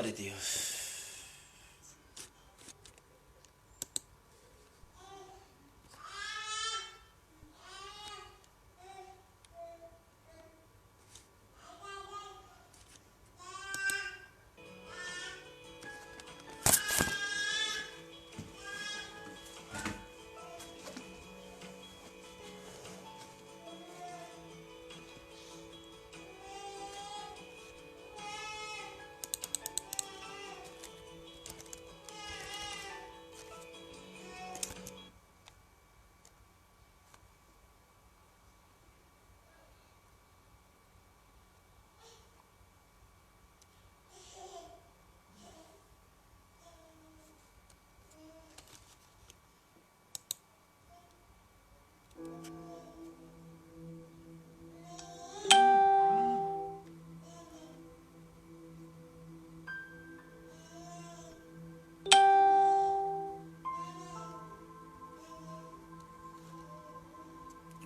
Glória a Deus.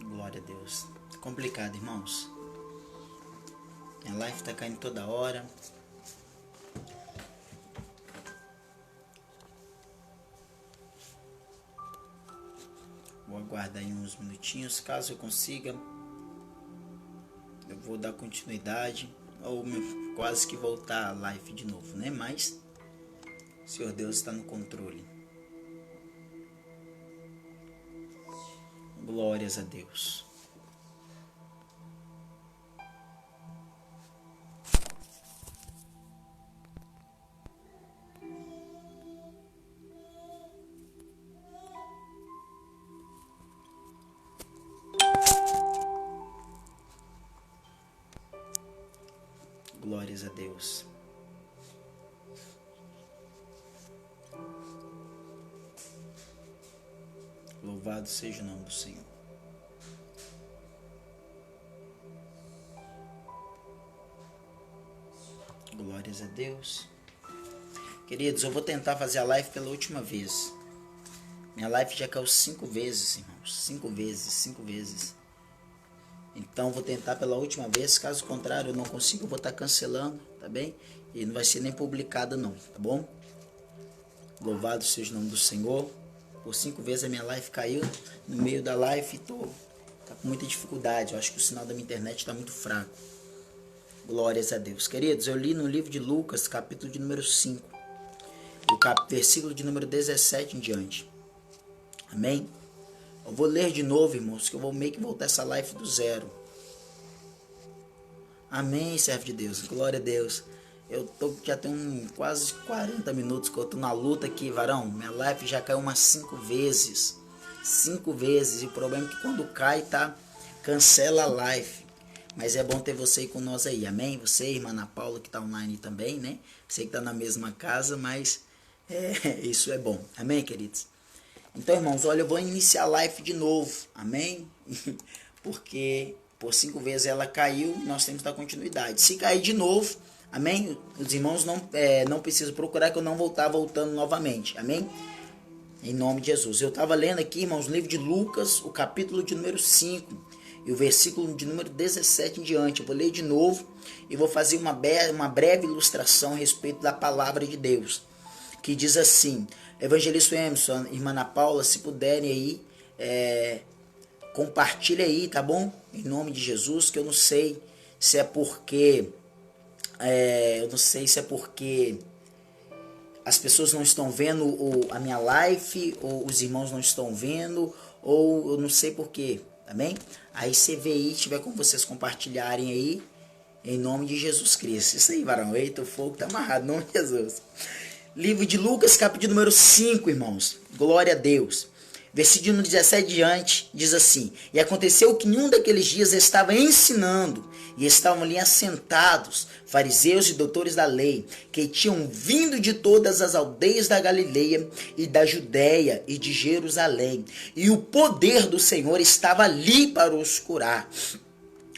Glória a Deus. É complicado, irmãos. Minha live tá caindo toda hora. Vou aguardar aí uns minutinhos. Caso eu consiga, eu vou dar continuidade. Ou quase que voltar a live de novo, né? Mas o Senhor Deus está no controle. Glórias a Deus. Glórias a Deus. Louvado seja o nome do Senhor. Glórias a Deus. Queridos, eu vou tentar fazer a live pela última vez. Minha live já caiu 5 vezes, irmãos. 5 vezes. Então vou tentar pela última vez. Caso contrário, eu não consigo, eu vou estar cancelando, tá bem? E não vai ser nem publicada não, tá bom? Louvado seja o nome do Senhor. Por 5 vezes a minha live caiu no meio da live e tá com muita dificuldade. Eu acho que o sinal da minha internet está muito fraco. Glórias a Deus. Queridos, eu li no livro de Lucas, capítulo de número 5. Do versículo de número 17 em diante. Amém? Eu vou ler de novo, irmãos, que eu vou meio que voltar essa live do zero. Amém, servo de Deus. Glória a Deus. Já tem quase 40 minutos que eu tô na luta aqui, varão. Minha live já caiu umas 5 vezes. 5 vezes. E o problema é que quando cai, tá? Cancela a live. Mas é bom ter você aí com nós aí. Amém? Você, irmã Ana Paula, que tá online também, né? Você que tá na mesma casa, mas isso é bom. Amém, queridos? Então, irmãos, olha, eu vou iniciar a live de novo. Amém? Porque por 5 vezes ela caiu, nós temos que dar continuidade. Se cair de novo, amém? Os irmãos não precisam procurar que eu não vou estar voltando novamente. Amém? Em nome de Jesus. Eu estava lendo aqui, irmãos, no livro de Lucas, o capítulo de número 5 e o versículo de número 17 em diante. Eu vou ler de novo e vou fazer uma breve ilustração a respeito da palavra de Deus. Que diz assim: Evangelista Emerson, irmã Ana Paula, se puderem aí, compartilha aí, tá bom? Em nome de Jesus, que eu não sei se é porque as pessoas não estão vendo a minha live, ou os irmãos não estão vendo, ou eu não sei porquê, tá bem? Aí você vê aí, tiver com vocês compartilharem aí, em nome de Jesus Cristo. Isso aí, varão, eita, o fogo tá amarrado, em nome de Jesus. Livro de Lucas, capítulo número 5, irmãos. Glória a Deus. Versículo 17 diante, diz assim: E aconteceu que em um daqueles dias estava ensinando, e estavam ali assentados fariseus e doutores da lei, que tinham vindo de todas as aldeias da Galileia e da Judéia e de Jerusalém. E o poder do Senhor estava ali para os curar.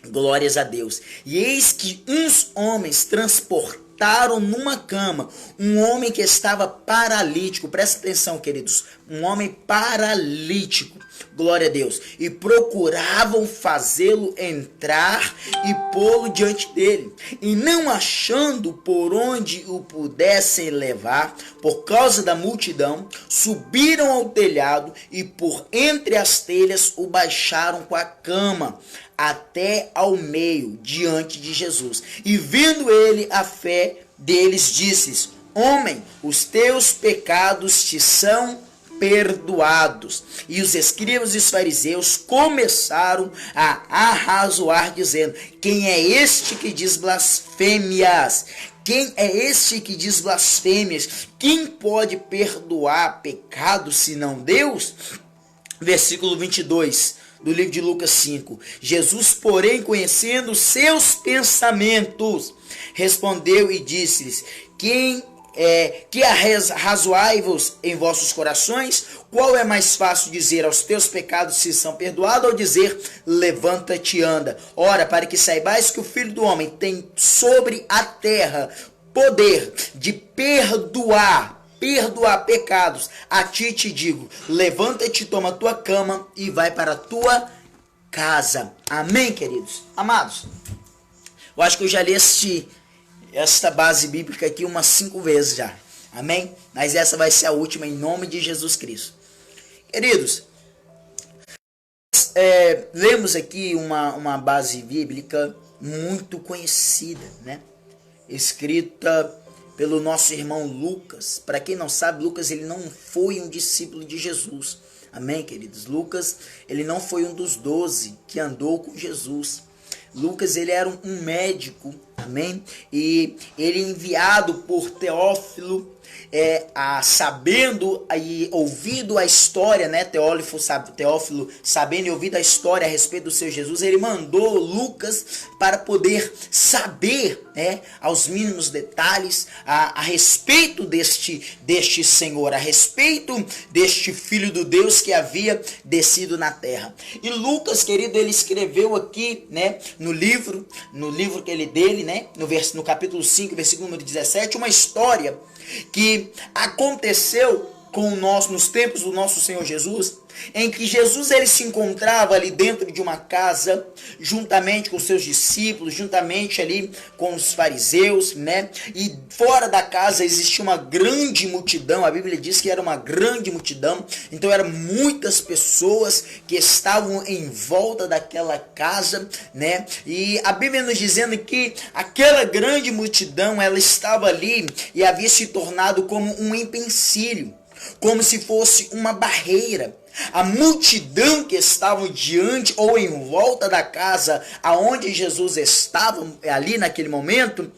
Glórias a Deus. E eis que uns homens transportaram numa cama um homem que estava paralítico. Presta atenção, queridos. Um homem paralítico. Glória a Deus. E procuravam fazê-lo entrar e pô-lo diante dele. E não achando por onde o pudessem levar, por causa da multidão, subiram ao telhado e por entre as telhas o baixaram com a cama até ao meio, diante de Jesus. E vendo ele a fé deles, disse: homem, os teus pecados te são perdoados. E os escribas e os fariseus começaram a arrazoar, dizendo: quem é este que diz blasfêmias? Quem é este que diz blasfêmias? Quem pode perdoar pecados senão Deus? Versículo 22 do livro de Lucas 5. Jesus, porém, conhecendo seus pensamentos, respondeu e disse-lhes: que arrazoai-vos em vossos corações? Qual é mais fácil dizer: aos teus pecados se são perdoados, ou dizer: levanta-te e anda? Ora, para que saibais que o Filho do Homem tem sobre a terra poder de perdoar pecados, a ti te digo: levanta-te, toma a tua cama e vai para a tua casa. Amém, queridos? Amados, eu acho que eu já li esta base bíblica aqui umas 5 vezes já. Amém? Mas essa vai ser a última, em nome de Jesus Cristo. Queridos, lemos aqui uma base bíblica muito conhecida, né? Escrita pelo nosso irmão Lucas. Para quem não sabe, Lucas ele não foi um discípulo de Jesus. Amém, queridos? Lucas ele não foi um dos 12 que andou com Jesus. Lucas ele era um médico, amém? E ele enviado por Teófilo, sabendo e ouvido a história, né? Teófilo sabendo e ouvido a história a respeito do seu Jesus, ele mandou Lucas para poder saber, né, aos mínimos detalhes a respeito deste Senhor, a respeito deste Filho do Deus que havia descido na terra. E Lucas, querido, ele escreveu aqui, né, no livro dele, né, no capítulo 5, versículo número 17, uma história que aconteceu nos tempos do nosso Senhor Jesus, em que Jesus ele se encontrava ali dentro de uma casa, juntamente com seus discípulos, juntamente ali com os fariseus, né? E fora da casa existia uma grande multidão. A Bíblia diz que era uma grande multidão, então eram muitas pessoas que estavam em volta daquela casa, né? E a Bíblia nos dizendo que aquela grande multidão, ela estava ali e havia se tornado como um empecilho, como se fosse uma barreira. A multidão que estava diante ou em volta da casa aonde Jesus estava ali naquele momento,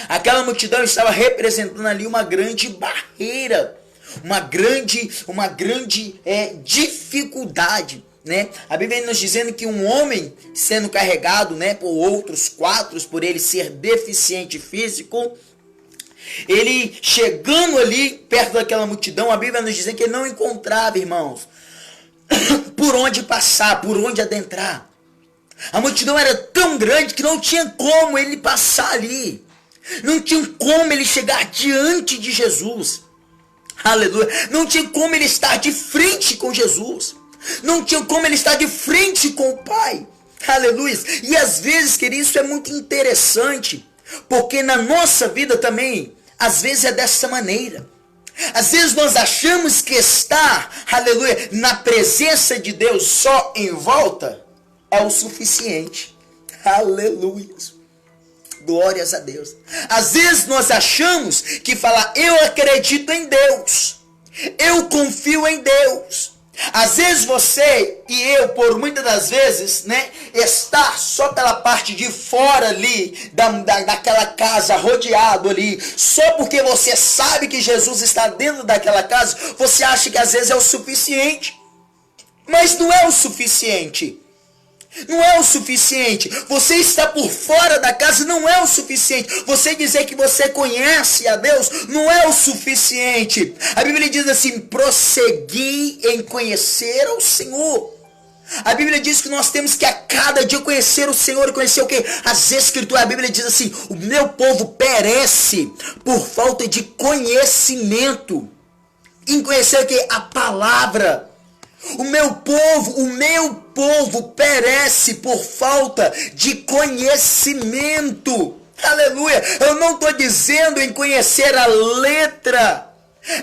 aquela multidão estava representando ali uma grande barreira, uma grande dificuldade, né? A Bíblia nos dizendo que um homem sendo carregado, né, por outros 4, por ele ser deficiente físico, ele chegando ali perto daquela multidão, a Bíblia nos diz que ele não encontrava, irmãos, por onde passar, por onde adentrar. A multidão era tão grande que não tinha como ele passar ali. Não tinha como ele chegar diante de Jesus. Aleluia. Não tinha como ele estar de frente com Jesus. Não tinha como ele estar de frente com o Pai. Aleluia. E às vezes, querido, isso é muito interessante, porque na nossa vida também, às vezes é dessa maneira. Às vezes nós achamos que estar, aleluia, na presença de Deus só em volta é o suficiente. Aleluia. Glórias a Deus. Às vezes nós achamos que falar eu acredito em Deus, eu confio em Deus. Às vezes você e eu, por muitas das vezes, né, estar só pela parte de fora ali, daquela casa, rodeado ali, só porque você sabe que Jesus está dentro daquela casa, você acha que às vezes é o suficiente. Mas não é o suficiente. Não é o suficiente. Você está por fora da casa não é o suficiente. Você dizer que você conhece a Deus não é o suficiente. A Bíblia diz assim: prossegui em conhecer ao Senhor. A Bíblia diz que nós temos que a cada dia conhecer o Senhor e conhecer o quê? As Escrituras. A Bíblia diz assim: o meu povo perece por falta de conhecimento. Em conhecer o quê? A palavra. O meu povo perece por falta de conhecimento. Aleluia. Eu não estou dizendo em conhecer a letra.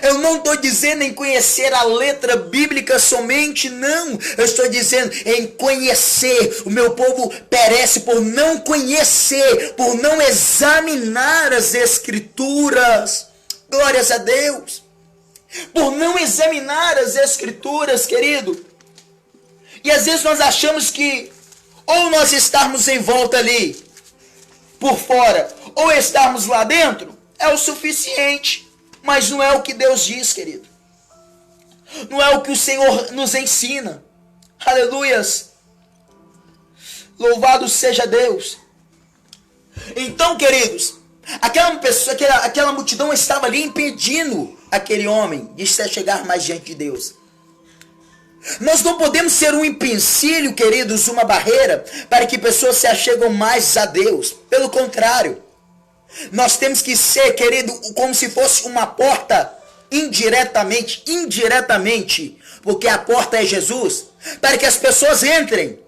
Eu não estou dizendo em conhecer a letra bíblica somente, não. Eu estou dizendo em conhecer. O meu povo perece por não conhecer, por não examinar as Escrituras. Glórias a Deus. Por não examinar as Escrituras, querido. E às vezes nós achamos que ou nós estarmos em volta ali, por fora, ou estarmos lá dentro, é o suficiente. Mas não é o que Deus diz, querido. Não é o que o Senhor nos ensina. Aleluias. Louvado seja Deus. Então, queridos, aquela multidão estava ali impedindo aquele homem de se chegar mais diante de Deus. Nós não podemos ser um empecilho, queridos, uma barreira para que pessoas se achegam mais a Deus. Pelo contrário, nós temos que ser, querido, como se fosse uma porta indiretamente, porque a porta é Jesus, para que as pessoas entrem.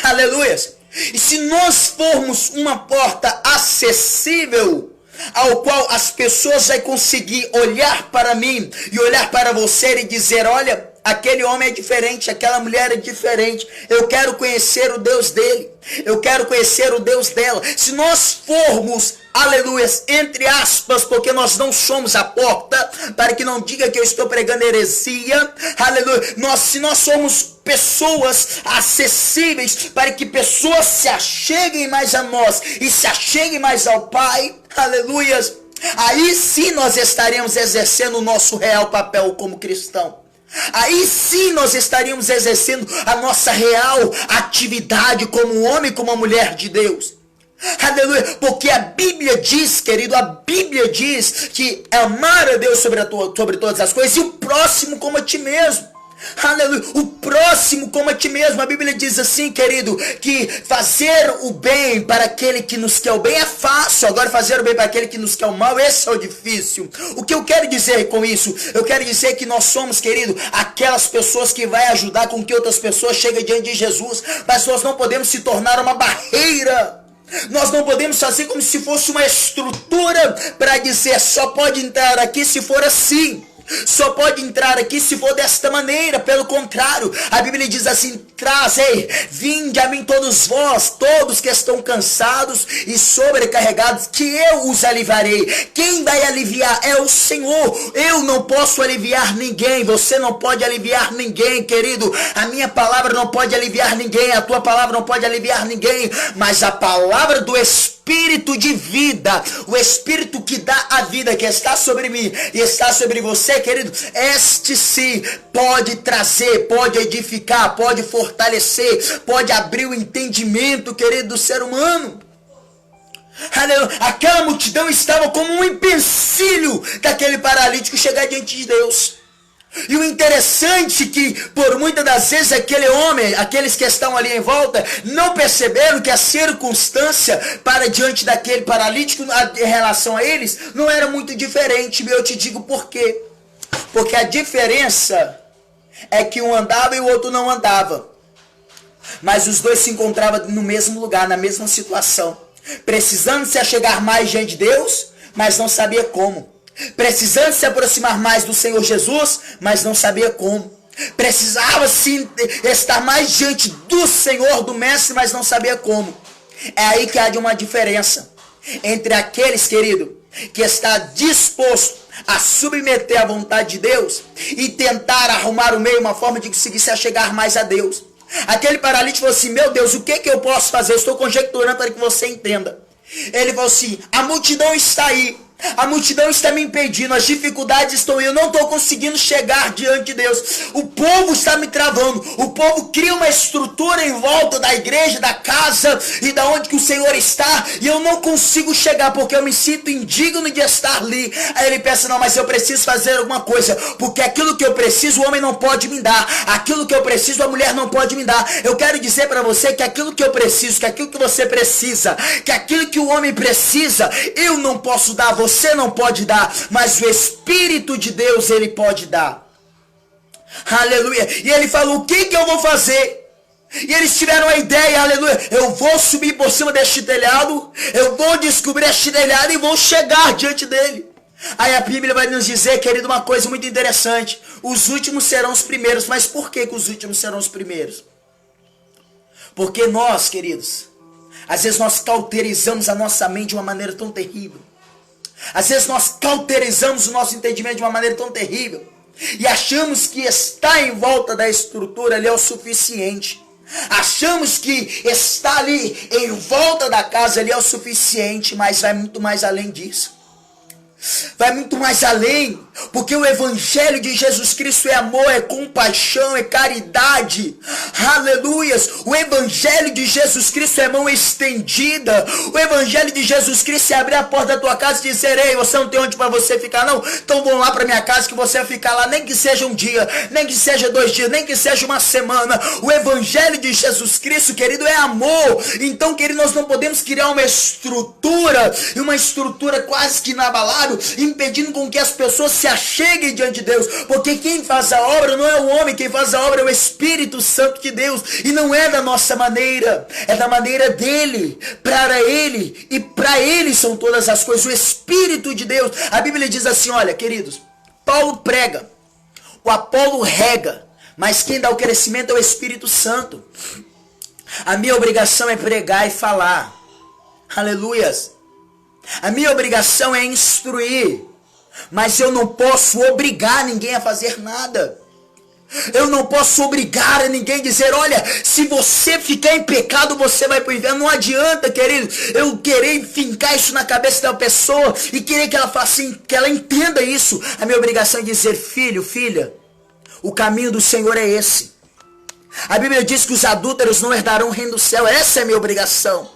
Aleluias. E se nós formos uma porta acessível, ao qual as pessoas vão conseguir olhar para mim e olhar para você e dizer, olha, aquele homem é diferente, aquela mulher é diferente, eu quero conhecer o Deus dele, eu quero conhecer o Deus dela. Se nós formos, aleluia, entre aspas, porque nós não somos a porta, para que não diga que eu estou pregando heresia, aleluia, se nós somos pessoas acessíveis, para que pessoas se acheguem mais a nós, e se acheguem mais ao Pai, aleluias, aí sim nós estaremos exercendo o nosso real papel como cristão. Aí sim nós estaríamos exercendo a nossa real atividade como homem, como uma mulher de Deus. Aleluia, porque a Bíblia diz, querido, a Bíblia diz que amar a Deus sobre todas as coisas e o próximo como a ti mesmo. Aleluia, o próximo como a ti mesmo. A Bíblia diz assim, querido, que fazer o bem para aquele que nos quer o bem é fácil. Agora fazer o bem para aquele que nos quer o mal, esse é o difícil. O que eu quero dizer com isso? Eu quero dizer que nós somos, querido, aquelas pessoas que vai ajudar com que outras pessoas cheguem diante de Jesus. Mas nós não podemos se tornar uma barreira. Nós não podemos fazer como se fosse uma estrutura para dizer só pode entrar aqui se for assim. Só pode entrar aqui se for desta maneira. Pelo contrário, a Bíblia diz assim, trazei, vinde a mim todos vós, todos que estão cansados e sobrecarregados, que eu os aliviarei. Quem vai aliviar é o Senhor. Eu não posso aliviar ninguém, você não pode aliviar ninguém, querido. A minha palavra não pode aliviar ninguém, a tua palavra não pode aliviar ninguém, mas a palavra do Espírito de vida, o Espírito que dá a vida, que está sobre mim e está sobre você, querido, este sim pode trazer, pode edificar, pode fortalecer, pode abrir o entendimento, querido, do ser humano. Aquela multidão estava como um empecilho daquele paralítico chegar diante de Deus. E o interessante é que por muitas das vezes aquele homem, aqueles que estão ali em volta, não perceberam que a circunstância para diante daquele paralítico em relação a eles não era muito diferente. E eu te digo por quê. Porque a diferença é que um andava e o outro não andava. Mas os dois se encontravam no mesmo lugar, na mesma situação. Precisando se achegar mais diante de Deus, mas não sabia como. Precisando se aproximar mais do Senhor Jesus, mas não sabia como. Precisava sim estar mais diante do Senhor, do Mestre, mas não sabia como. É aí que há de uma diferença entre aqueles, querido, que está disposto a submeter à vontade de Deus e tentar arrumar o meio, uma forma de conseguir se achegar mais a Deus. Aquele paralítico falou assim, meu Deus, o que eu posso fazer? Eu estou conjecturando para que você entenda. Ele falou assim, a multidão está aí. A multidão está me impedindo, as dificuldades estão aí, eu não estou conseguindo chegar diante de Deus. O povo está me travando. O povo cria uma estrutura em volta da igreja, da casa e da onde que o Senhor está, e eu não consigo chegar porque eu me sinto indigno de estar ali. Aí ele pensa, não, mas eu preciso fazer alguma coisa, porque aquilo que eu preciso o homem não pode me dar, aquilo que eu preciso a mulher não pode me dar. Eu quero dizer para você que aquilo que eu preciso, que aquilo que você precisa, que aquilo que o homem precisa, eu não posso dar, você não pode dar, mas o Espírito de Deus ele pode dar. Aleluia. E ele falou, o que eu vou fazer? E eles tiveram a ideia, aleluia, eu vou subir por cima deste telhado, eu vou descobrir este telhado e vou chegar diante dele. Aí a Bíblia vai nos dizer, querido, uma coisa muito interessante. Os últimos serão os primeiros. Mas por que os últimos serão os primeiros? Porque nós, queridos, às vezes nós cauterizamos a nossa mente de uma maneira tão terrível. Às vezes nós cauterizamos o nosso entendimento de uma maneira tão terrível. E achamos que estar em volta da estrutura ali é o suficiente. Achamos que estar ali em volta da casa ali é o suficiente. Mas vai muito mais além disso. Vai muito mais além, porque o evangelho de Jesus Cristo é amor, é compaixão, é caridade, aleluias. O evangelho de Jesus Cristo é mão estendida. O evangelho de Jesus Cristo é abrir a porta da tua casa e dizer, ei, você não tem onde para você ficar não? Então vão lá para minha casa que você vai ficar lá, nem que seja um dia, nem que seja 2 dias, nem que seja uma semana. O evangelho de Jesus Cristo, querido, é amor. Então, querido, nós não podemos criar uma estrutura, e uma estrutura quase que inabalável, impedindo com que as pessoas se acheguem diante de Deus, porque quem faz a obra não é o homem, quem faz a obra é o Espírito Santo de Deus, e não é da nossa maneira, é da maneira dele, para ele, e para ele são todas as coisas, o Espírito de Deus. A Bíblia diz assim, olha, queridos, Paulo prega, o Apolo rega, mas quem dá o crescimento é o Espírito Santo. A minha obrigação é pregar e falar, aleluias. A minha obrigação é instruir, mas eu não posso obrigar ninguém a fazer nada. Eu não posso obrigar a ninguém a dizer, olha, se você ficar em pecado, você vai para o inferno. Não adianta, querido, eu querer fincar isso na cabeça da pessoa e querer que ela faça assim, que ela entenda isso. A minha obrigação é dizer, filho, filha, o caminho do Senhor é esse. A Bíblia diz que os adúlteros não herdarão o reino do céu. Essa é a minha obrigação.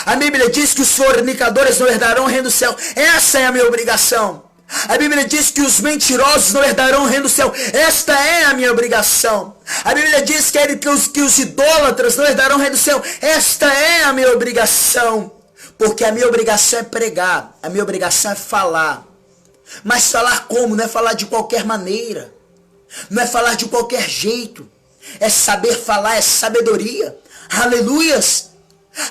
A Bíblia diz que os fornicadores não herdarão o reino do céu. Essa é a minha obrigação. A Bíblia diz que os mentirosos não herdarão o reino do céu. Esta é a minha obrigação. A Bíblia diz que os idólatras não herdarão o reino do céu. Esta é a minha obrigação. Porque a minha obrigação é pregar. A minha obrigação é falar. Mas falar como? Não é falar de qualquer maneira. Não é falar de qualquer jeito. É saber falar, é sabedoria. Aleluias.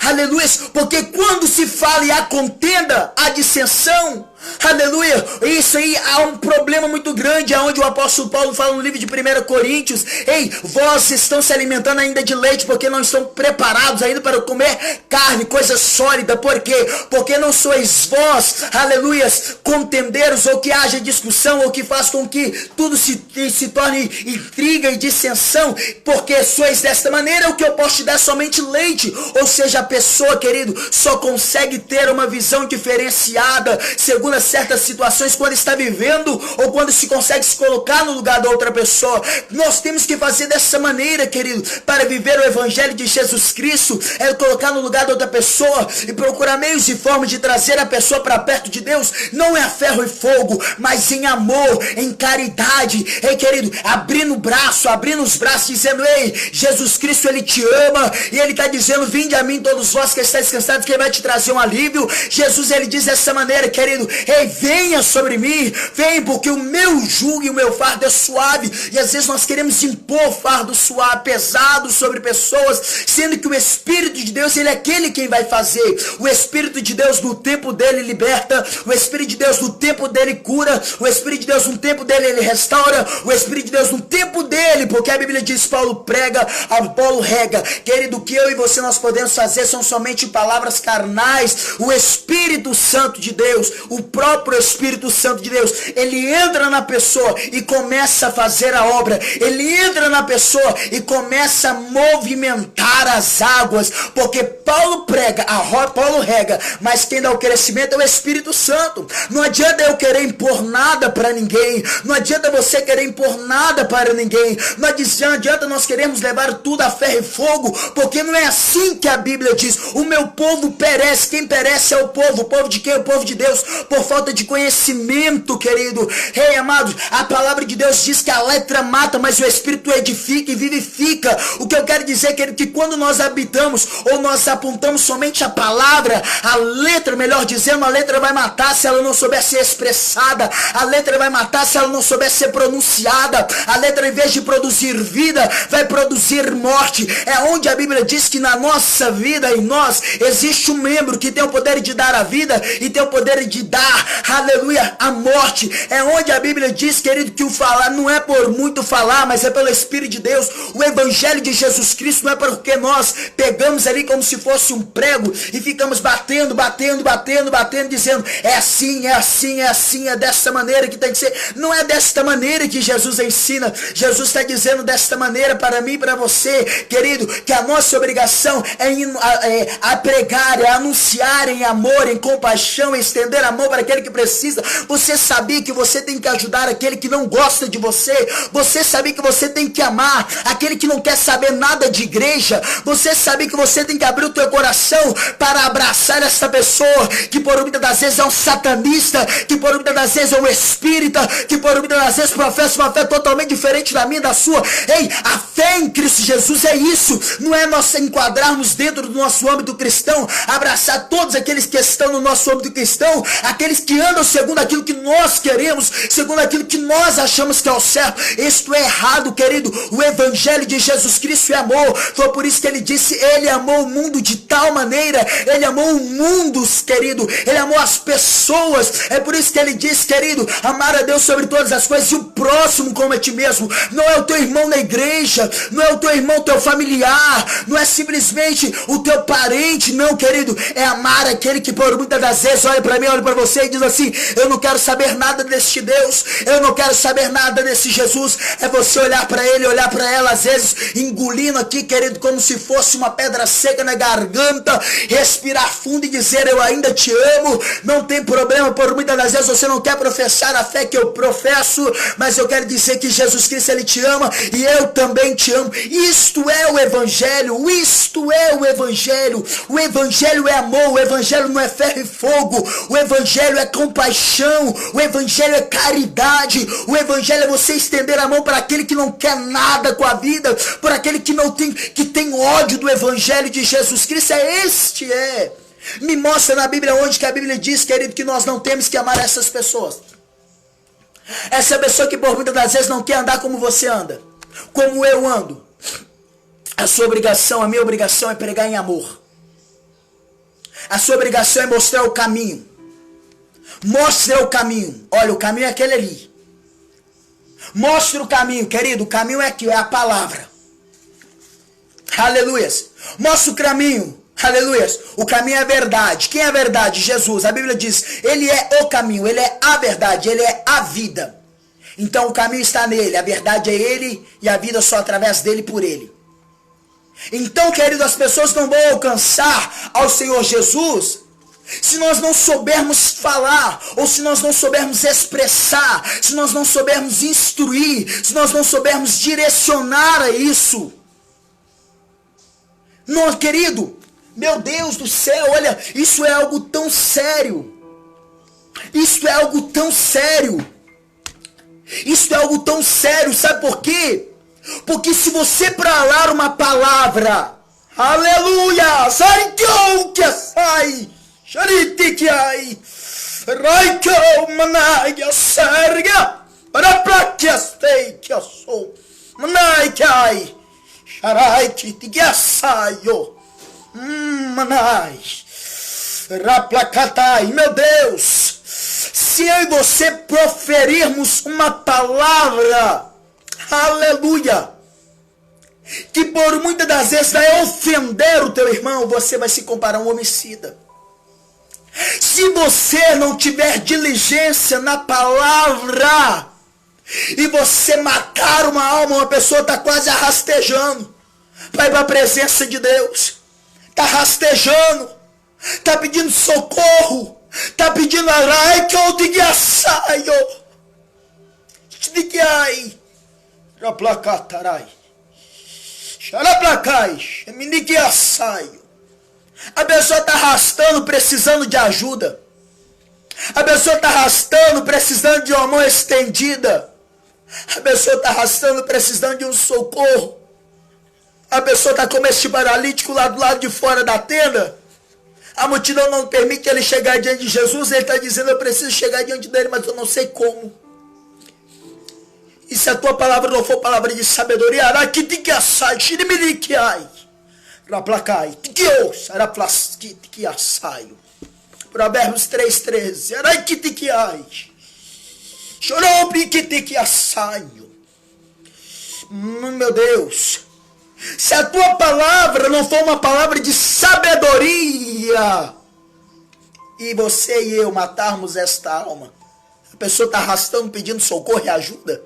Aleluia, porque quando se fala e há contenda, há dissensão, aleluia, isso aí há um problema muito grande, aonde o apóstolo Paulo fala no livro de 1 Coríntios, ei, vós estão se alimentando ainda de leite, porque não estão preparados ainda para comer carne, coisa sólida. Por quê? Porque não sois vós, aleluia, contendeiros, ou que haja discussão, ou que faz com que tudo se torne intriga e dissensão, porque sois desta maneira. O que eu posso te dar é somente leite, ou seja, a pessoa, querido, só consegue ter uma visão diferenciada segundo certas situações quando está vivendo ou quando se consegue se colocar no lugar da outra pessoa. Nós temos que fazer dessa maneira, querido, para viver o evangelho de Jesus Cristo, é colocar no lugar da outra pessoa e procurar meios e formas de trazer a pessoa para perto de Deus. Não é a ferro e fogo, mas em amor, em caridade. Ei, querido, abrindo o braço, abrindo os braços, dizendo, ei, Jesus Cristo, ele te ama, e ele está dizendo, vinde a mim todos vós que estáis cansados, que ele vai te trazer um alívio. Jesus, ele diz dessa maneira, querido, ei, venha sobre mim, vem, porque o meu jugo e o meu fardo é suave. E às vezes nós queremos impor fardo suave, pesado sobre pessoas, sendo que o Espírito de Deus, ele é aquele quem vai fazer. O Espírito de Deus no tempo dele liberta, o Espírito de Deus no tempo dele cura, o Espírito de Deus no tempo dele ele restaura, o Espírito de Deus no tempo dele, porque a Bíblia diz, Paulo prega, Apolo rega. Querido, o que eu e você nós podemos fazer são somente palavras carnais. O Espírito Santo de Deus, o próprio Espírito Santo de Deus, ele entra na pessoa e começa a fazer a obra. Ele entra na pessoa e começa a movimentar as águas, porque Paulo prega, Paulo rega, mas quem dá o crescimento é o Espírito Santo. Não adianta eu querer impor nada para ninguém, não adianta você querer impor nada para ninguém, não adianta nós queremos levar tudo a ferro e fogo, porque não é assim que a Bíblia diz. O meu povo perece, quem perece é o povo de quem? O povo de Deus, por falta de conhecimento, querido. Ei, amados, a palavra de Deus diz que a letra mata, mas o Espírito edifica e vivifica. O que eu quero dizer, querido, que quando nós habitamos ou nós apontamos somente a palavra, a letra, melhor dizendo, a letra vai matar se ela não souber ser expressada. A letra vai matar se ela não souber ser pronunciada. A letra, em vez de produzir vida, vai produzir morte. É onde a Bíblia diz que na nossa vida, em nós, existe um membro que tem o poder de dar a vida e tem o poder de dar, aleluia, a morte. É onde a Bíblia diz, querido, que o falar não é por muito falar, mas é pelo Espírito de Deus. O Evangelho de Jesus Cristo não é porque nós pegamos ali como se fosse um prego e ficamos batendo, dizendo, é assim, é dessa maneira que tem que ser. Não é desta maneira que Jesus ensina. Jesus está dizendo desta maneira para mim e para você, querido, que a nossa obrigação é pregar, é anunciar em amor, em compaixão, estender a mão para aquele que precisa. Você sabia que você tem que ajudar aquele que não gosta de você? Você sabia que você tem que amar aquele que não quer saber nada de igreja? Você sabia que você tem que abrir o teu coração para abraçar essa pessoa que por muitas das vezes é um satanista, que por muitas das vezes é um espírita, que por muitas das vezes professa uma fé totalmente diferente da minha e da sua? Ei, a fé em Cristo Jesus é isso. Não é nós enquadrarmos dentro do nosso âmbito cristão, abraçar todos aqueles que estão no nosso âmbito cristão, aqueles que andam segundo aquilo que nós queremos, segundo aquilo que nós achamos que é o certo. Isto é errado, querido. O Evangelho de Jesus Cristo é amor. Foi por isso que ele disse, ele amou o mundo de tal maneira, ele amou o mundo, querido, ele amou as pessoas. É por isso que ele diz, querido, amar a Deus sobre todas as coisas e o próximo como a ti mesmo. Não é o teu irmão na igreja, não é o teu irmão, teu familiar, não é simplesmente o teu parente, não, querido. É amar aquele que por muitas das vezes olha para mim, olha para você e diz assim, eu não quero saber nada deste Deus, eu não quero saber nada desse Jesus. É você olhar para ele, olhar para ela, às vezes engolindo aqui, querido, como se fosse uma pedra seca na garganta, respirar fundo e dizer, eu ainda te amo. Não tem problema, por muitas das vezes você não quer professar a fé que eu professo, mas eu quero dizer que Jesus Cristo, ele te ama e eu também te amo. Isto é o Evangelho, isto é o Evangelho. O Evangelho é amor, o Evangelho não é ferro e fogo, o Evangelho é compaixão, o Evangelho é caridade, o Evangelho é você estender a mão para aquele que não quer nada com a vida, por aquele que não tem, que tem ódio do Evangelho de Jesus Cristo. Me mostra na Bíblia onde que a Bíblia diz, querido, que nós não temos que amar essas pessoas. Essa pessoa que por muitas das vezes não quer andar como você anda, como eu ando. A sua obrigação, a minha obrigação é pregar em amor. A sua obrigação é mostrar o caminho. Mostra o caminho. Olha, o caminho é aquele ali. Mostra o caminho, querido. O caminho é aqui, é a palavra. Aleluias. Mostra o caminho. Aleluias. O caminho é a verdade. Quem é a verdade? Jesus. A Bíblia diz, ele é o caminho, ele é a verdade, ele é a vida. Então o caminho está nele, a verdade é ele e a vida só através dele e por ele. Então, querido, as pessoas não vão alcançar ao Senhor Jesus se nós não soubermos falar, ou se nós não soubermos expressar, se nós não soubermos instruir, se nós não soubermos direcionar a isso. Não, querido, meu Deus do céu, olha, isso é algo tão sério. Isso é algo tão sério. Isso é algo tão sério, sabe por quê? Porque se você falar uma palavra, aleluia, sai que sai, charitikai, raikau manaya sarga, para prakyastei que eu sou, manaikai, charaiki tigasayo, manai, raplakatai, meu Deus, se eu e você proferirmos uma palavra, aleluia, que por muitas das vezes vai ofender o teu irmão, você vai se comparar a um homicida. Se você não tiver diligência na palavra, e você matar uma alma, uma pessoa está quase rastejando para ir para a presença de Deus, está rastejando, está pedindo socorro, está pedindo arai que eu diga saio, ai, raplacatarai, xaraplacai, minique saio. A pessoa está arrastando, precisando de ajuda. A pessoa está arrastando, precisando de uma mão estendida. A pessoa está arrastando, precisando de um socorro. A pessoa está como este paralítico lá do lado de fora da tenda. A multidão não permite ele chegar diante de Jesus. Ele está dizendo, eu preciso chegar diante dele, mas eu não sei como. E se a tua palavra não for palavra de sabedoria, Provérbios 3,13. Meu Deus. Se a tua palavra não for uma palavra de sabedoria, e você e eu matarmos esta alma, a pessoa está arrastando, pedindo socorro e ajuda,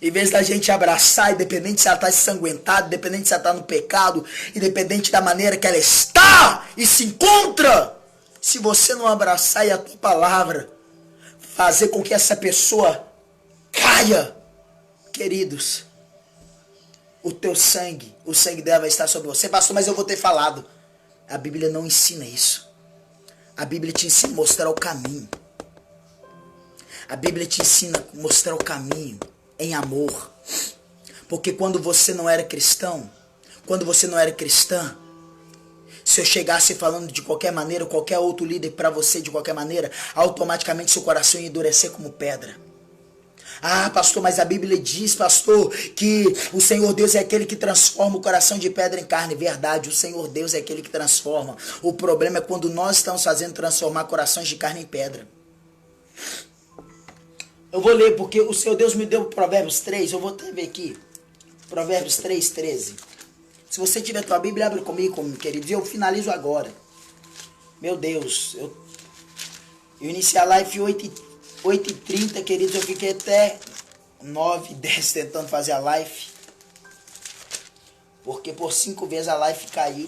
em vez da gente abraçar, independente se ela está ensanguentada, independente se ela está no pecado, independente da maneira que ela está e se encontra, se você não abraçar e a tua palavra fazer com que essa pessoa caia, queridos, o teu sangue, o sangue dela vai estar sobre você. Pastor, mas eu vou ter falado. A Bíblia não ensina isso. A Bíblia te ensina a mostrar o caminho. A Bíblia te ensina a mostrar o caminho em amor. Porque quando você não era cristão, quando você não era cristã, se eu chegasse falando de qualquer maneira, qualquer outro líder para você de qualquer maneira, automaticamente seu coração ia endurecer como pedra. Ah, pastor, mas a Bíblia diz, pastor, que o Senhor Deus é aquele que transforma o coração de pedra em carne. Verdade, o Senhor Deus é aquele que transforma. O problema é quando nós estamos fazendo transformar corações de carne em pedra. Eu vou ler porque o Senhor Deus me deu Provérbios 3, eu vou até ver aqui. Provérbios 3,13. Se você tiver tua Bíblia, abre comigo, queridos, e eu finalizo agora. Meu Deus, eu iniciei a live 8h30, queridos, eu fiquei até 9h10 tentando fazer a live. Porque por 5 vezes a live caiu.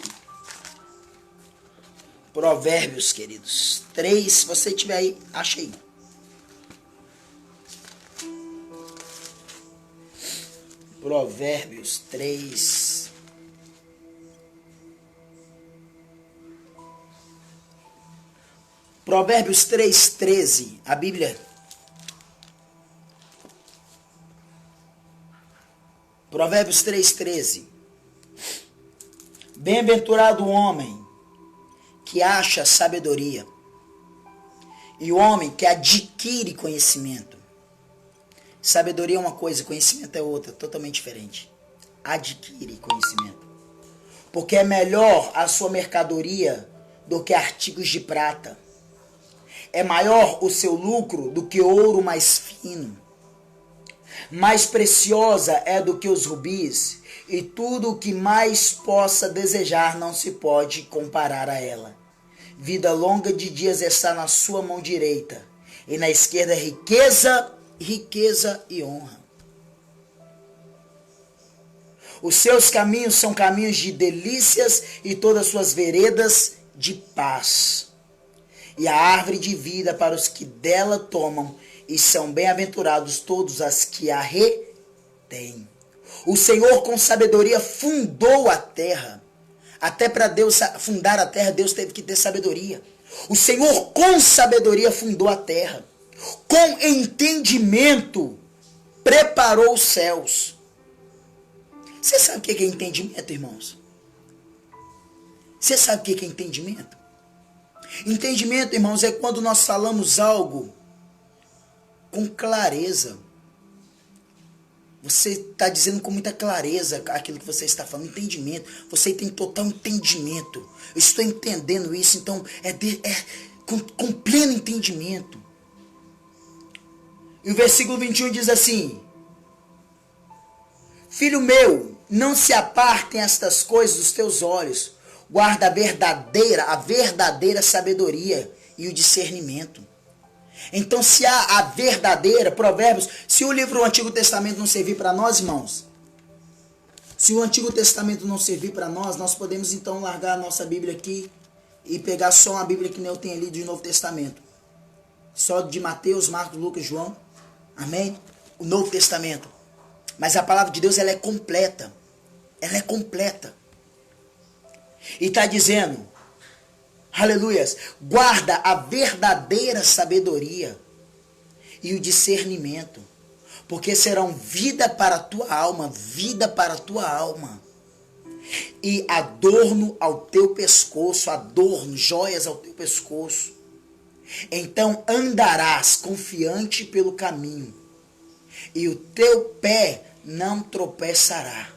Provérbios, queridos. 3, se você tiver aí, acha aí. Provérbios 3. Provérbios 3,13. A Bíblia. Provérbios 3,13. Bem-aventurado o homem que acha sabedoria, e o homem que adquire conhecimento. Sabedoria é uma coisa, conhecimento é outra, totalmente diferente. Adquire conhecimento. Porque é melhor a sua mercadoria do que artigos de prata. É maior o seu lucro do que ouro mais fino. Mais preciosa é do que os rubis, e tudo o que mais possa desejar não se pode comparar a ela. Vida longa de dias está na sua mão direita, e na esquerda riqueza e honra. Os seus caminhos são caminhos de delícias, e todas as suas veredas de paz. E a árvore de vida para os que dela tomam, e são bem-aventurados todos as que a retêm. O Senhor com sabedoria fundou a terra. Até para Deus fundar a terra, Deus teve que ter sabedoria. O Senhor com sabedoria fundou a terra. Com entendimento preparou os céus. Você sabe o que é entendimento, irmãos? Você sabe o que é entendimento? Entendimento, irmãos, é quando nós falamos algo com clareza. Você está dizendo com muita clareza aquilo que você está falando. Entendimento. Você tem total entendimento. Eu estou entendendo isso, então com pleno entendimento. E o versículo 21 diz assim: Filho meu, não se apartem estas coisas dos teus olhos. Guarda a verdadeira sabedoria e o discernimento. Então, se há a verdadeira, Provérbios, se o livro do Antigo Testamento não servir para nós, irmãos, se o Antigo Testamento não servir para nós podemos então largar a nossa Bíblia aqui e pegar só uma Bíblia que eu tenho lido de Novo Testamento. Só de Mateus, Marcos, Lucas, João. Amém? O Novo Testamento. Mas a palavra de Deus, ela é completa. Ela é completa. E está dizendo, Aleluias. Guarda a verdadeira sabedoria e o discernimento, porque serão vida para a tua alma, vida para a tua alma. E adorno ao teu pescoço, adorno, joias ao teu pescoço. Então andarás confiante pelo caminho, e o teu pé não tropeçará.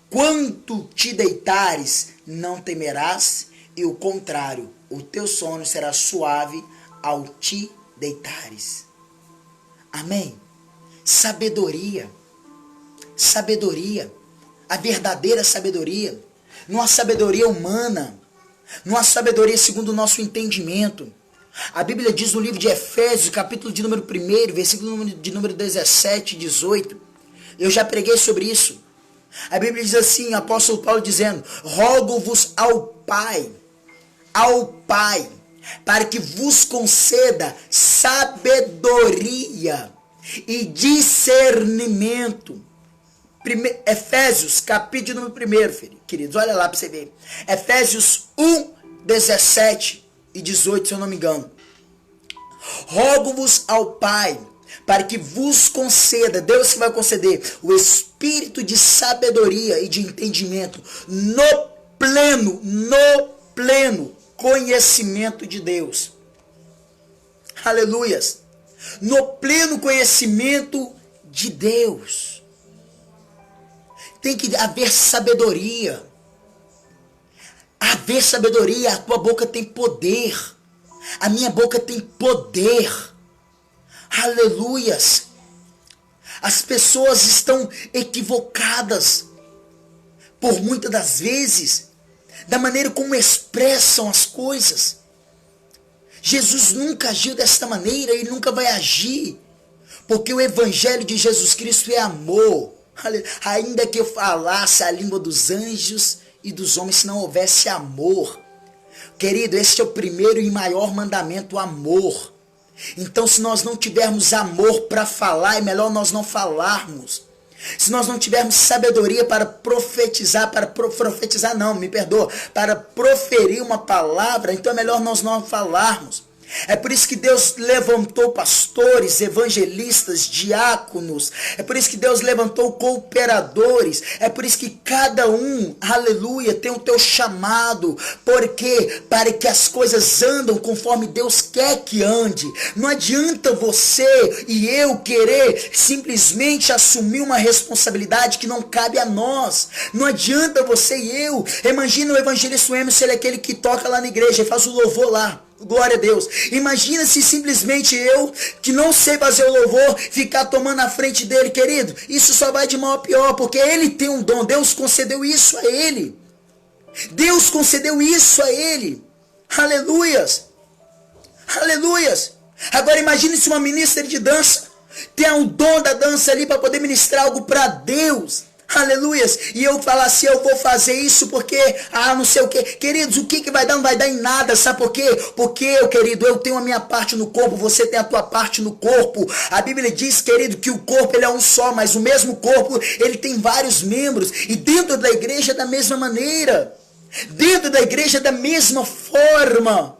Quando te deitares, não temerás, e o contrário, o teu sono será suave ao te deitares. Amém? Sabedoria. Sabedoria. A verdadeira sabedoria. Não a sabedoria humana. Não a sabedoria segundo o nosso entendimento. A Bíblia diz no livro de Efésios, capítulo de número 1, versículo de número 17 e 18. Eu já preguei sobre isso. A Bíblia diz assim, o apóstolo Paulo dizendo: rogo-vos ao Pai, para que vos conceda sabedoria e discernimento. Efésios, capítulo número 1, queridos, olha lá para você ver. Efésios 1, 17 e 18, se eu não me engano. Rogo-vos ao Pai, para que vos conceda, Deus que vai conceder, o espírito de sabedoria e de entendimento no pleno conhecimento de Deus. Aleluias. No pleno conhecimento de Deus. Tem que haver sabedoria. Haver sabedoria, a tua boca tem poder. A minha boca tem poder. Aleluias. As pessoas estão equivocadas por muitas das vezes da maneira como expressam as coisas. Jesus nunca agiu desta maneira e nunca vai agir, porque o evangelho de Jesus Cristo é amor. Ainda que eu falasse a língua dos anjos e dos homens, se não houvesse amor. Querido, este é o primeiro e maior mandamento, o amor. Então, se nós não tivermos amor para falar, é melhor nós não falarmos. Se nós não tivermos sabedoria para profetizar, para proferir uma palavra, então é melhor nós não falarmos. É por isso que Deus levantou pastores, evangelistas, diáconos. É por isso que Deus levantou cooperadores. É por isso que cada um, aleluia, tem o teu chamado. Por quê? Para que as coisas andam conforme Deus quer que ande. Não adianta você e eu querer simplesmente assumir uma responsabilidade que não cabe a nós. Não adianta você e eu. Imagina o evangelista Emerson, ele é aquele que toca lá na igreja e faz o louvor lá. Glória a Deus. Imagina se simplesmente eu, que não sei fazer o louvor, ficar tomando a frente dele, querido. Isso só vai de mal a pior, porque ele tem um dom. Deus concedeu isso a ele. Deus concedeu isso a ele. Aleluias. Aleluias. Agora imagine se uma ministra de dança tem o dom da dança ali para poder ministrar algo para Deus. Aleluias. E eu falar assim, eu vou fazer isso porque, não sei o que. Queridos, o que vai dar? Não vai dar em nada. Sabe por quê? Porque, querido, eu tenho a minha parte no corpo, você tem a tua parte no corpo. A Bíblia diz, querido, que o corpo ele é um só, mas o mesmo corpo, ele tem vários membros. E dentro da igreja da mesma maneira. Dentro da igreja da mesma forma.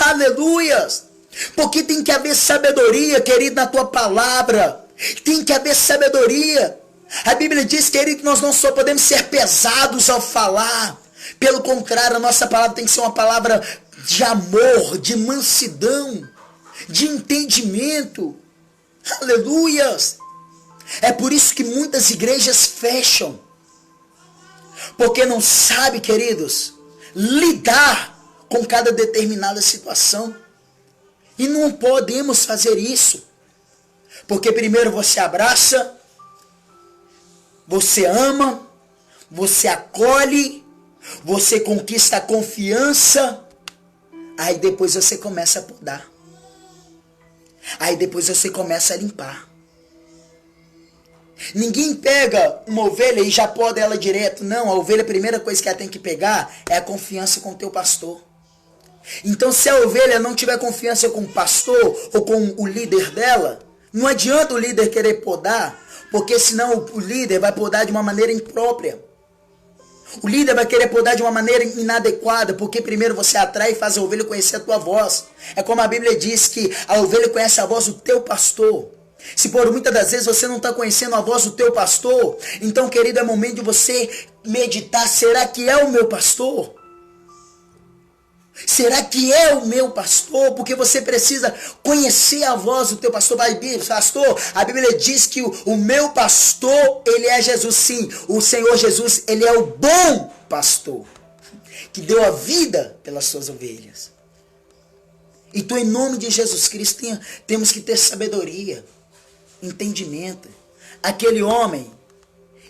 Aleluias. Porque tem que haver sabedoria, querido, na tua palavra. Tem que haver sabedoria. A Bíblia diz, querido, que nós não só podemos ser pesados ao falar. Pelo contrário, a nossa palavra tem que ser uma palavra de amor, de mansidão, de entendimento. Aleluias! É por isso que muitas igrejas fecham. Porque não sabe, queridos, lidar com cada determinada situação. E não podemos fazer isso. Porque primeiro você abraça, você ama, você acolhe, você conquista a confiança, aí depois você começa a podar. Aí depois você começa a limpar. Ninguém pega uma ovelha e já poda ela direto. Não, a ovelha, a primeira coisa que ela tem que pegar é a confiança com o teu pastor. Então se a ovelha não tiver confiança com o pastor ou com o líder dela, não adianta o líder querer podar, porque senão o líder vai podar de uma maneira imprópria. O líder vai querer podar de uma maneira inadequada, porque primeiro você atrai e faz a ovelha conhecer a tua voz. É como a Bíblia diz que a ovelha conhece a voz do teu pastor. Se por muitas das vezes você não está conhecendo a voz do teu pastor, então, querido, é momento de você meditar, será que é o meu pastor? Será que é o meu pastor? Porque você precisa conhecer a voz do teu pastor. Pastor, a Bíblia diz que o meu pastor, ele é Jesus. Sim, o Senhor Jesus, ele é o bom pastor, que deu a vida pelas suas ovelhas. Então, em nome de Jesus Cristo, temos que ter sabedoria, entendimento. Aquele homem,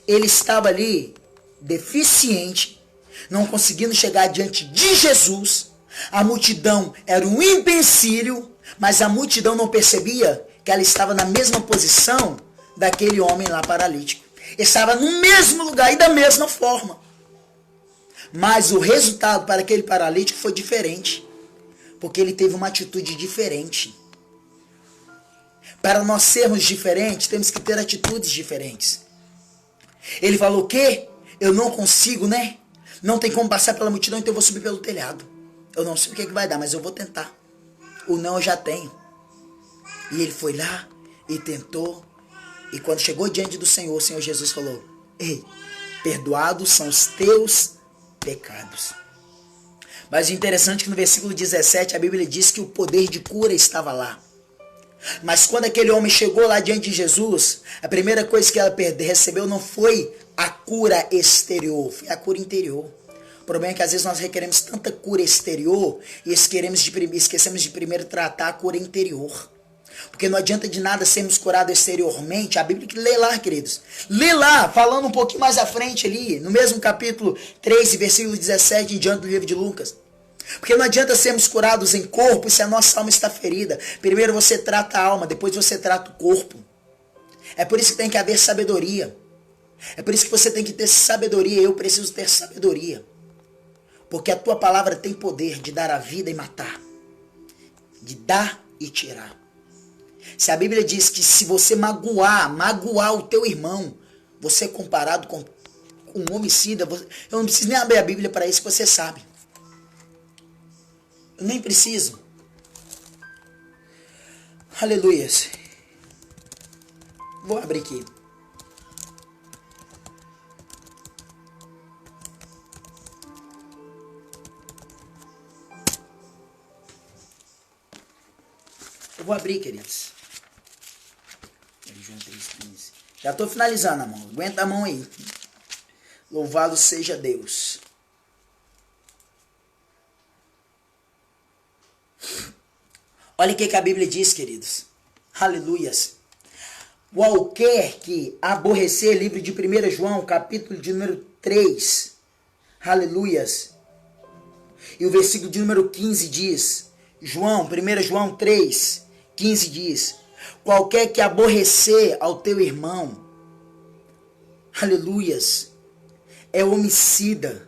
ele estava ali deficiente, não conseguindo chegar diante de Jesus. A multidão era um empecilho, mas a multidão não percebia que ela estava na mesma posição daquele homem lá paralítico. Estava no mesmo lugar e da mesma forma. Mas o resultado para aquele paralítico foi diferente, porque ele teve uma atitude diferente. Para nós sermos diferentes, temos que ter atitudes diferentes. Ele falou o quê? Eu não consigo, né? Não tem como passar pela multidão, então eu vou subir pelo telhado. Eu não sei o que vai dar, mas eu vou tentar. O não eu já tenho. E ele foi lá e tentou. E quando chegou diante do Senhor, o Senhor Jesus falou: ei, perdoados são os teus pecados. Mas o interessante é que no versículo 17 a Bíblia diz que o poder de cura estava lá. Mas quando aquele homem chegou lá diante de Jesus, a primeira coisa que ela recebeu não foi a cura exterior, foi a cura interior. O problema é que às vezes nós requeremos tanta cura exterior e esquecemos de primeiro tratar a cura interior. Porque não adianta de nada sermos curados exteriormente. A Bíblia que lê lá, queridos. Lê lá, falando um pouquinho mais à frente ali, no mesmo capítulo 3, versículo 17, em diante do livro de Lucas. Porque não adianta sermos curados em corpo se a nossa alma está ferida. Primeiro você trata a alma, depois você trata o corpo. É por isso que tem que haver sabedoria. É por isso que você tem que ter sabedoria. Eu preciso ter sabedoria. Porque a tua palavra tem poder de dar a vida e matar. De dar e tirar. Se a Bíblia diz que se você magoar o teu irmão, você é comparado com um homicida. Eu não preciso nem abrir a Bíblia para isso, que você sabe. Eu nem preciso. Aleluia. Vou abrir aqui. Eu vou abrir, queridos. Já estou finalizando, amor. Aguenta a mão aí. Louvado seja Deus. Olha o que a Bíblia diz, queridos. Aleluias. Qualquer que aborrecer, livro de 1 João, capítulo de número 3. Aleluias. E o versículo de número 15 diz, 1 João 3, 15 diz, qualquer que aborrecer ao teu irmão, aleluias, é homicida.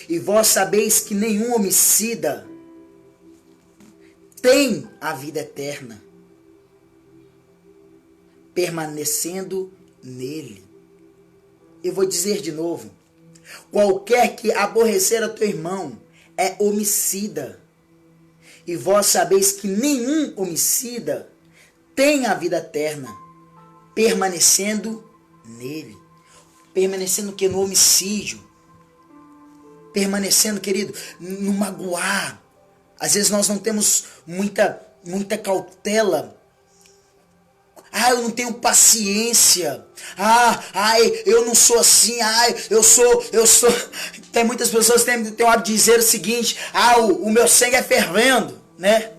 E vós sabeis que nenhum homicida tem a vida eterna, permanecendo nele. Eu vou dizer de novo, qualquer que aborrecer ao teu irmão é homicida. E vós sabeis que nenhum homicida tem a vida eterna, permanecendo nele. Permanecendo que no homicídio. Permanecendo, querido, no magoar. Às vezes nós não temos muita cautela. Eu não tenho paciência. Eu não sou assim. Eu sou. Tem muitas pessoas que têm o hábito de dizer o seguinte: o meu sangue é fervendo, né?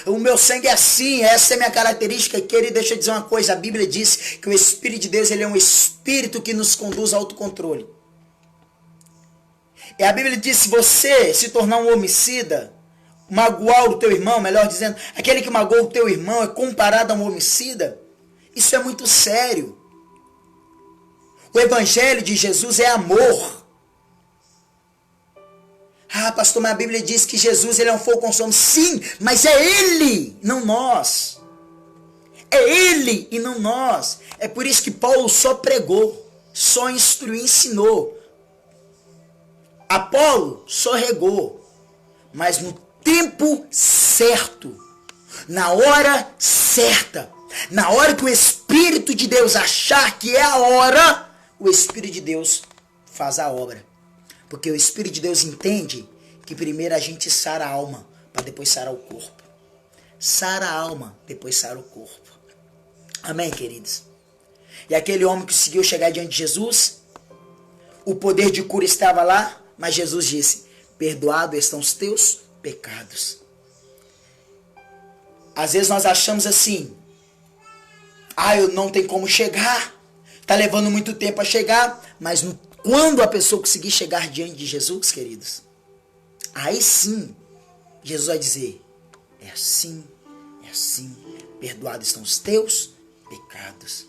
O meu sangue é assim, essa é a minha característica. Querido, deixa eu dizer uma coisa. A Bíblia diz que o Espírito de Deus, ele é um Espírito que nos conduz ao autocontrole. E a Bíblia diz, se você se tornar um homicida, magoar o teu irmão, melhor dizendo, aquele que magoou o teu irmão é comparado a um homicida, isso é muito sério. O Evangelho de Jesus é amor. Pastor, mas a Bíblia diz que Jesus, ele é um fogo consumidor. Sim, mas é Ele, não nós. É Ele e não nós. É por isso que Paulo só pregou. só instruiu e ensinou. Apolo só regou. Mas no tempo certo, na hora certa, na hora que o Espírito de Deus achar que é a hora, o Espírito de Deus faz a obra. Porque o Espírito de Deus entende que primeiro a gente sara a alma, para depois sarar o corpo. Sara a alma, depois sara o corpo. Amém, queridos? E aquele homem que conseguiu chegar diante de Jesus, o poder de cura estava lá, mas Jesus disse: perdoados estão os teus pecados. Às vezes nós achamos assim: eu não tenho como chegar, está levando muito tempo a chegar, mas quando a pessoa conseguir chegar diante de Jesus, queridos, aí sim, Jesus vai dizer: é assim, perdoados estão os teus pecados.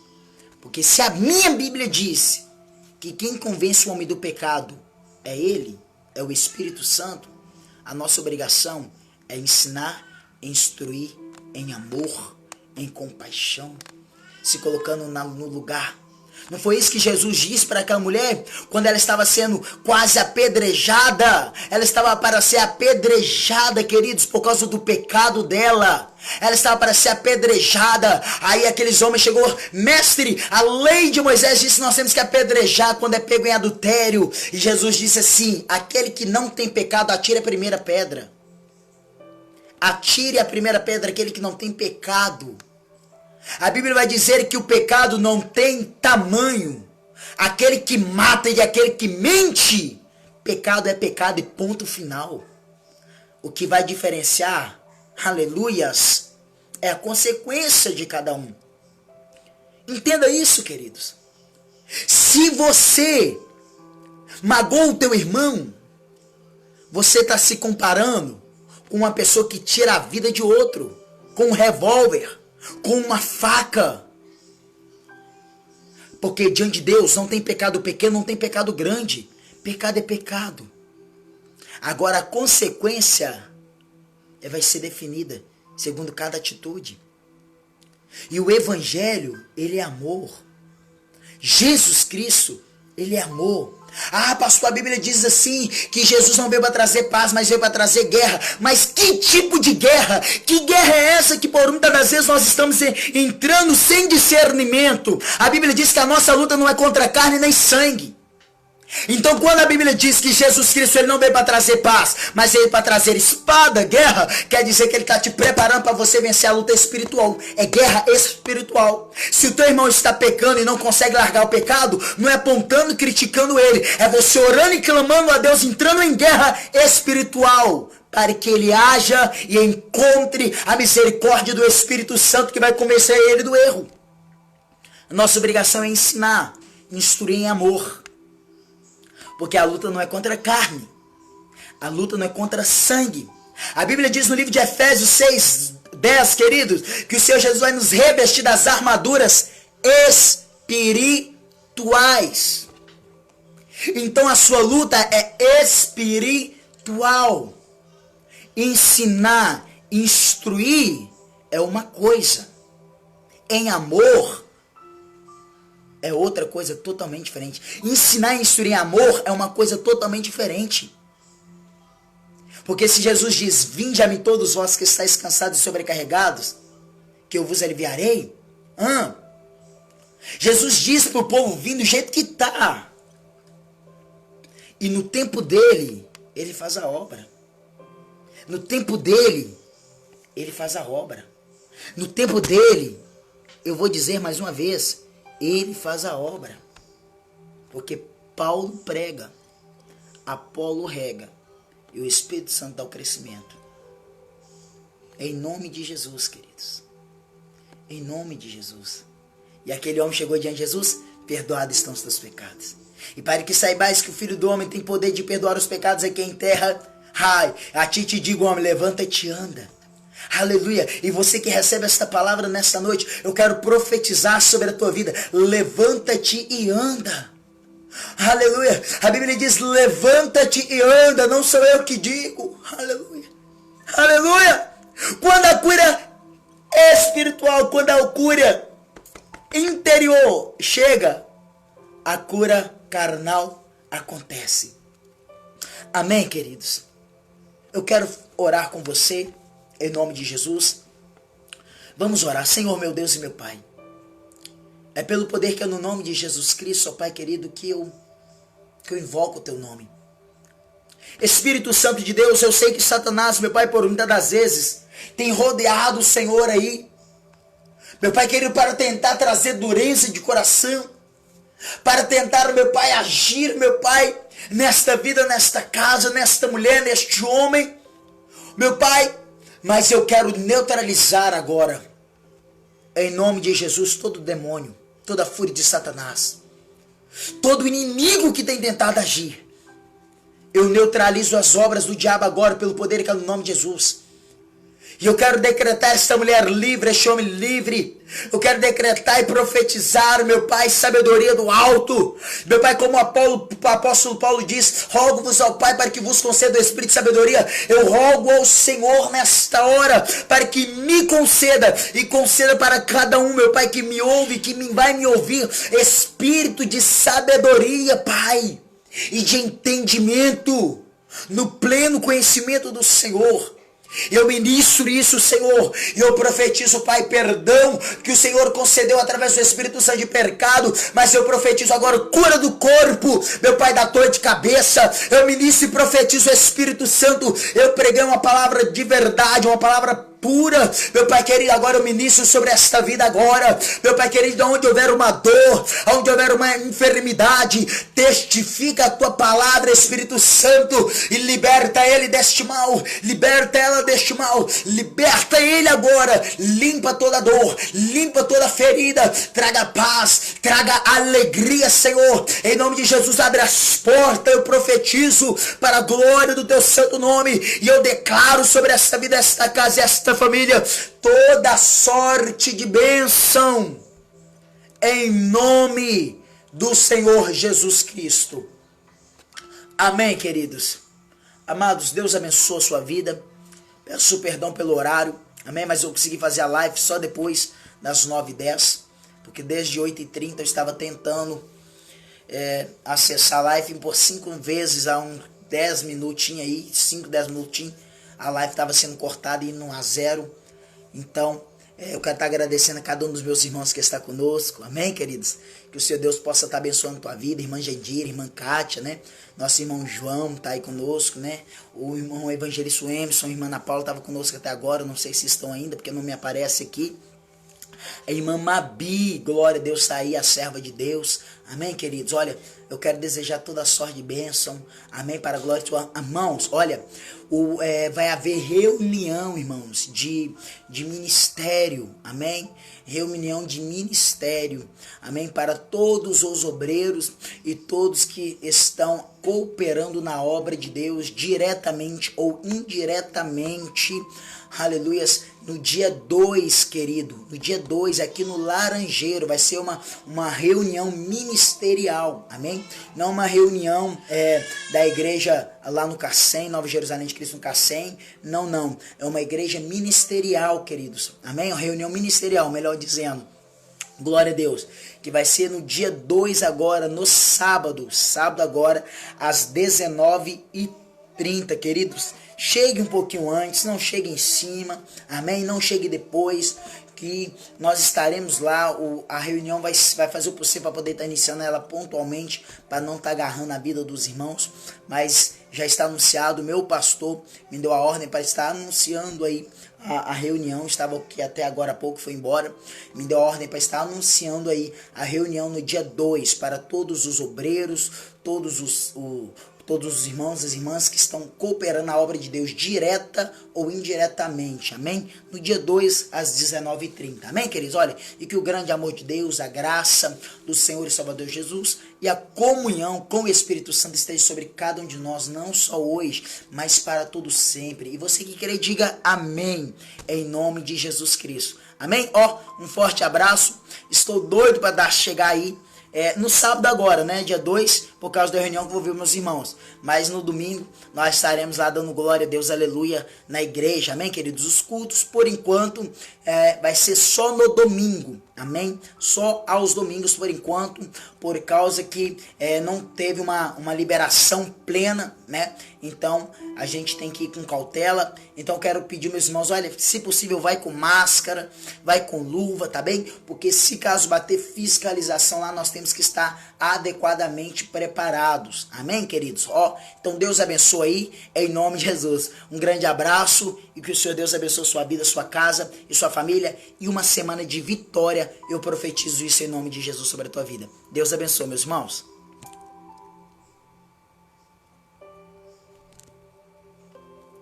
Porque se a minha Bíblia diz que quem convence o homem do pecado é ele, é o Espírito Santo, a nossa obrigação é ensinar, instruir em amor, em compaixão, se colocando no lugar. Não foi isso que Jesus disse para aquela mulher quando ela estava sendo quase apedrejada? Ela estava para ser apedrejada, queridos, por causa do pecado dela. Ela estava para ser apedrejada. Aí aqueles homens chegou: mestre, a lei de Moisés disse que nós temos que apedrejar quando é pego em adultério. E Jesus disse assim: aquele que não tem pecado, atire a primeira pedra. Atire a primeira pedra, aquele que não tem pecado. A Bíblia vai dizer que o pecado não tem tamanho. Aquele que mata e aquele que mente, pecado é pecado e ponto final. O que vai diferenciar, aleluias, é a consequência de cada um. Entenda isso, queridos. Se você magoou o teu irmão, você está se comparando com uma pessoa que tira a vida de outro, com um revólver, com uma faca. Porque diante de Deus não tem pecado pequeno, não tem pecado grande. Pecado é pecado. Agora a consequência vai ser definida segundo cada atitude. E o Evangelho, ele é amor. Jesus Cristo, ele é amor. Pastor, a Bíblia diz assim, que Jesus não veio para trazer paz, mas veio para trazer guerra. Mas que tipo de guerra? Que guerra é essa que por muitas das vezes nós estamos entrando sem discernimento? A Bíblia diz que a nossa luta não é contra carne nem sangue. Então quando a Bíblia diz que Jesus Cristo ele não veio para trazer paz, mas veio para trazer espada, guerra, quer dizer que ele está te preparando para você vencer a luta espiritual. É guerra espiritual. Se o teu irmão está pecando e não consegue largar o pecado, não é apontando e criticando ele, é você orando e clamando a Deus, entrando em guerra espiritual, para que ele haja e encontre a misericórdia do Espírito Santo que vai convencer ele do erro. Nossa obrigação é ensinar, instruir em amor. Porque a luta não é contra a carne. A luta não é contra sangue. A Bíblia diz no livro de Efésios 6:10, queridos, que o Senhor Jesus vai nos revestir das armaduras espirituais. Então a sua luta é espiritual. Ensinar, instruir é uma coisa. Em amor é outra coisa totalmente diferente. Ensinar e instruir em amor é uma coisa totalmente diferente. Porque se Jesus diz: vinde a mim todos vós que estáis cansados e sobrecarregados, que eu vos aliviarei. Jesus diz para o povo vir do jeito que está. E no tempo dele, ele faz a obra. No tempo dele, ele faz a obra. No tempo dele, eu vou dizer mais uma vez, ele faz a obra. Porque Paulo prega, Apolo rega, e o Espírito Santo dá o crescimento. Em nome de Jesus, queridos. Em nome de Jesus. E aquele homem chegou diante de Jesus: perdoados estão os teus pecados. E para que saibais que o Filho do Homem tem poder de perdoar os pecados aqui em terra, a ti te digo, homem, levanta-te e anda. Aleluia. E você que recebe esta palavra nesta noite, eu quero profetizar sobre a tua vida. Levanta-te e anda. Aleluia. A Bíblia diz: levanta-te e anda. Não sou eu que digo. Aleluia. Aleluia. Quando a cura espiritual, quando a cura interior chega, a cura carnal acontece. Amém, queridos? Eu quero orar com você, em nome de Jesus. Vamos orar. Senhor, meu Deus e meu Pai. É pelo poder que é no nome de Jesus Cristo, ó Pai querido, que eu invoco o Teu nome. Espírito Santo de Deus, eu sei que Satanás, meu Pai, por muitas das vezes, tem rodeado o Senhor aí, meu Pai querido, para tentar trazer dureza de coração, para tentar, meu Pai, agir, meu Pai, nesta vida, nesta casa, nesta mulher, neste homem, meu Pai, mas eu quero neutralizar agora, em nome de Jesus, todo demônio, toda fúria de Satanás, todo inimigo que tem tentado agir. Eu neutralizo as obras do diabo agora pelo poder que é no nome de Jesus. E eu quero decretar esta mulher livre, este homem livre. Eu quero decretar e profetizar, meu Pai, sabedoria do alto. Meu Pai, como o apóstolo Paulo diz, rogo-vos ao Pai para que vos conceda o Espírito de sabedoria. Eu rogo ao Senhor nesta hora para que me conceda e conceda para cada um, meu Pai, que me ouve, que vai me ouvir, Espírito de sabedoria, Pai, e de entendimento, no pleno conhecimento do Senhor. Eu ministro isso, Senhor, e eu profetizo, Pai, perdão que o Senhor concedeu através do Espírito Santo de pecado, mas eu profetizo agora cura do corpo, meu Pai, da dor de cabeça. Eu ministro e profetizo o Espírito Santo. Eu preguei uma palavra de verdade, uma palavra pura, meu Pai querido, agora eu ministro sobre esta vida agora, meu Pai querido, onde houver uma dor, onde houver uma enfermidade, testifica a tua palavra, Espírito Santo, e liberta ele deste mal, liberta ela deste mal, liberta ele agora, limpa toda dor, limpa toda ferida, traga paz, traga alegria, Senhor, em nome de Jesus, abre as portas, eu profetizo para a glória do teu santo nome, e eu declaro sobre esta vida, esta casa, esta família, toda sorte de bênção, em nome do Senhor Jesus Cristo. Amém, queridos. Amados, Deus abençoe a sua vida. Peço perdão pelo horário, amém, mas eu consegui fazer a live só depois das 9h10, porque desde 8h30 eu estava tentando acessar a live por 5 vezes a uns 10 minutinhos aí, 5, 10 minutinhos. A live estava sendo cortada e indo a 0. Então, eu quero estar agradecendo a cada um dos meus irmãos que está conosco. Amém, queridos? Que o Senhor Deus possa estar abençoando a tua vida. Irmã Jandira, irmã Kátia, né? Nosso irmão João está aí conosco, né? O irmão Evangelista Emerson, a irmã Ana Paula estava conosco até agora. Não sei se estão ainda, porque não me aparece aqui. A irmã Mabi, glória a Deus, está aí, a serva de Deus. Amém, queridos? Olha, eu quero desejar toda a sorte de bênção. Amém, para a glória de tua... Irmãos, olha, vai haver reunião, irmãos, de ministério. Amém? Reunião de ministério. Amém? Para todos os obreiros e todos que estão cooperando na obra de Deus, diretamente ou indiretamente. Aleluias. No dia 2, querido, no dia 2, aqui no Laranjeiro, vai ser uma reunião ministerial, amém? Não uma reunião da igreja lá no Cacém, Nova Jerusalém de Cristo no Cacém, não, é uma igreja ministerial, queridos, amém? Uma reunião ministerial, melhor dizendo, glória a Deus, que vai ser no dia 2 agora, no sábado agora, às 19h30, queridos. Chegue um pouquinho antes, não chegue em cima, amém? Não chegue depois, que nós estaremos lá, a reunião vai fazer o possível para poder estar iniciando ela pontualmente, para não estar agarrando a vida dos irmãos, mas já está anunciado, meu pastor me deu a ordem para estar anunciando aí a reunião, estava aqui até agora há pouco, foi embora, me deu a ordem para estar anunciando aí a reunião no dia 2, para todos os obreiros, todos os irmãos e as irmãs que estão cooperando na obra de Deus, direta ou indiretamente, amém? No dia 2, às 19h30, amém, queridos? Olha, e que o grande amor de Deus, a graça do Senhor e Salvador Jesus e a comunhão com o Espírito Santo esteja sobre cada um de nós, não só hoje, mas para todo sempre. E você que crê, diga amém, em nome de Jesus Cristo, amém? Ó, um forte abraço, estou doido para chegar aí, no sábado agora, né, dia 2, por causa da reunião que vou ver meus irmãos, mas no domingo nós estaremos lá dando glória a Deus, aleluia, na igreja, amém, queridos? Os cultos, por enquanto, vai ser só no domingo, Amém? Só aos domingos por enquanto, por causa que não teve uma liberação plena, né? Então a gente tem que ir com cautela. Então eu quero pedir meus irmãos, olha, se possível vai com máscara, vai com luva, tá bem? Porque se caso bater fiscalização lá, nós temos que estar adequadamente preparados. Amém, queridos? Então Deus abençoe aí, em nome de Jesus. Um grande abraço e que o Senhor Deus abençoe sua vida, sua casa e sua família e uma semana de vitória. Eu profetizo isso em nome de Jesus sobre a tua vida. Deus abençoe, meus irmãos.